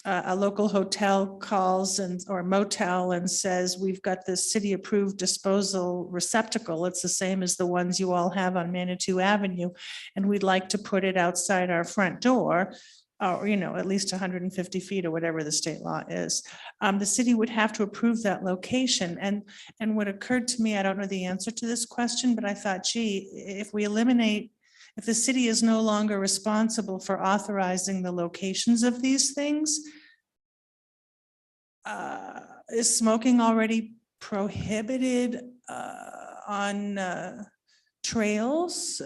a local hotel calls or motel and says, we've got this city approved disposal receptacle. It's the same as the ones you all have on Manitou Avenue. And we'd like to put it outside our front door, or, at least 150 feet or whatever the state law is. The city would have to approve that location. And what occurred to me, I don't know the answer to this question, but I thought, gee, if the city is no longer responsible for authorizing the locations of these things, is smoking already prohibited on trails?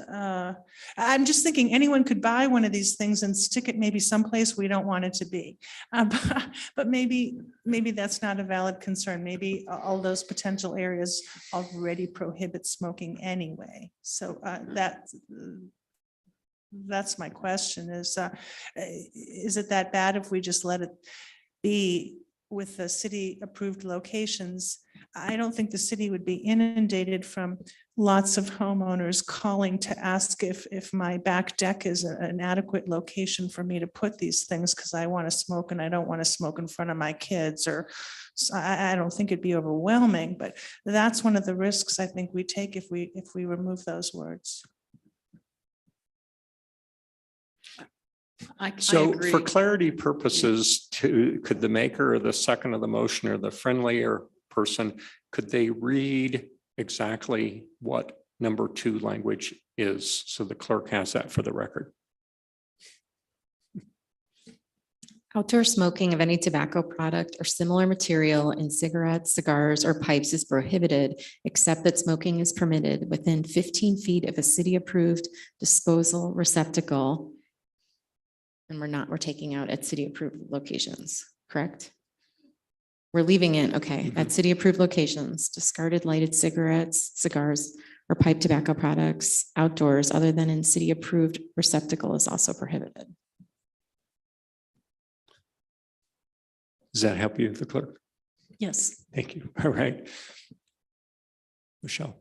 I'm just thinking anyone could buy one of these things and stick it maybe someplace we don't want it to be. But maybe that's not a valid concern. Maybe all those potential areas already prohibit smoking anyway. So that's my question is it that bad if we just let it be with the city approved locations? I don't think the city would be inundated from lots of homeowners calling to ask if my back deck is an adequate location for me to put these things because I want to smoke and I don't want to smoke in front of my kids, or I don't think it'd be overwhelming, but that's one of the risks I think we take if we remove those words. I So agree. for clarity purposes, could the maker or the second of the motion or the friendlier person, could they read exactly what number 2 language is? So the clerk has that for the record. Outdoor smoking of any tobacco product or similar material in cigarettes, cigars, or pipes is prohibited, except that smoking is permitted within 15 feet of a city-approved disposal receptacle. And we're taking out at city-approved locations, correct? We're leaving in, okay, at city-approved locations, discarded lighted cigarettes, cigars, or pipe tobacco products outdoors other than in city-approved receptacle is also prohibited. Does that help you, the clerk? Yes. Thank you. All right. Michelle,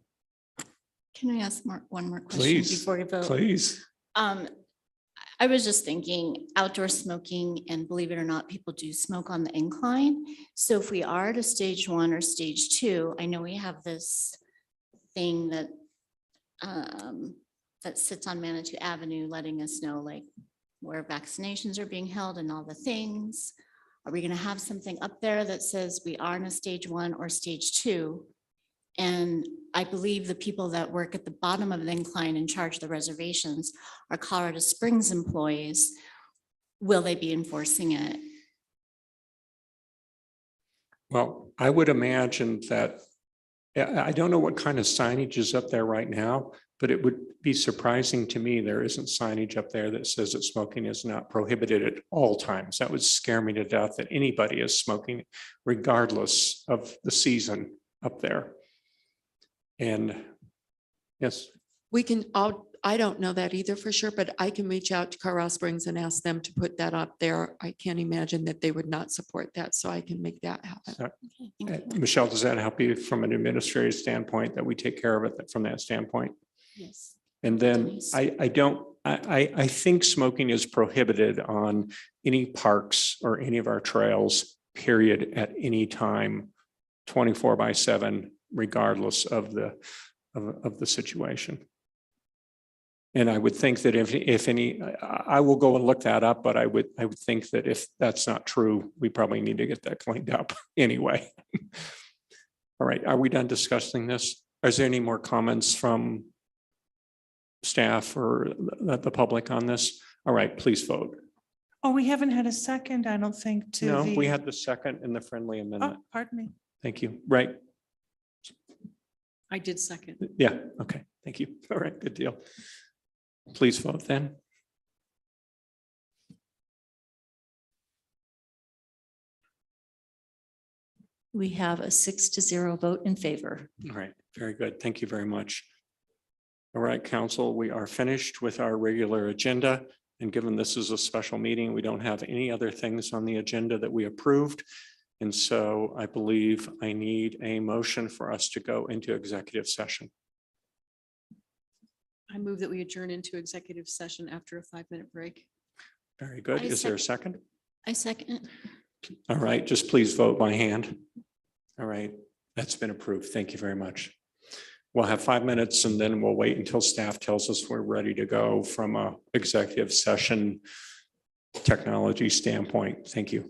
Can I ask one more question please, before we vote? please. I was just thinking outdoor smoking, and believe it or not, people do smoke on the incline. So if we are to stage 1 or stage 2, I know we have this thing that that sits on Manitou Avenue, letting us know like where vaccinations are being held and all the things. Are we going to have something up there that says we are in a stage 1 or stage 2? And I believe the people that work at the bottom of the incline and charge the reservations are Colorado Springs employees. Will they be enforcing it? Well, I would imagine that, I don't know what kind of signage is up there right now, but it would be surprising to me there isn't signage up there that says that smoking is not prohibited at all times. That would scare me to death that anybody is smoking regardless of the season up there. And yes. We can, I don't know that either for sure, but I can reach out to Colorado Springs and ask them to put that up there. I can't imagine that they would not support that, so I can make that happen. So, Okay, thank you. Michelle, does that help you from an administrative standpoint, that we take care of it from that standpoint? Yes. And then Denise. I think smoking is prohibited on any parks or any of our trails, period, at any time, 24/7, regardless of the situation. And I would think that if any, I will go and look that up, but I would think that if that's not true, we probably need to get that cleaned up anyway. All right, are we done discussing this? Is there any more comments from staff or the public on this? All right, please vote. Oh, we haven't had a second, I don't think, to No, the. we had the second and the friendly Oh, amendment. pardon me. Thank you. Right. I did second. Yeah, okay, thank you. All right, good deal. Please vote then. We have a 6-0 vote in favor. All right, very good. Thank you very much. All right, council, we are finished with our regular agenda. And given this is a special meeting, we don't have any other things on the agenda that we approved. And so I believe I need a motion for us to go into executive session. I move that we adjourn into executive session after a 5-minute break. Very good. I Is there a second? I second. All right, just please vote by hand. All right, that's been approved. Thank you very much. We'll have 5 minutes and then we'll wait until staff tells us we're ready to go from a executive session technology standpoint. Thank you.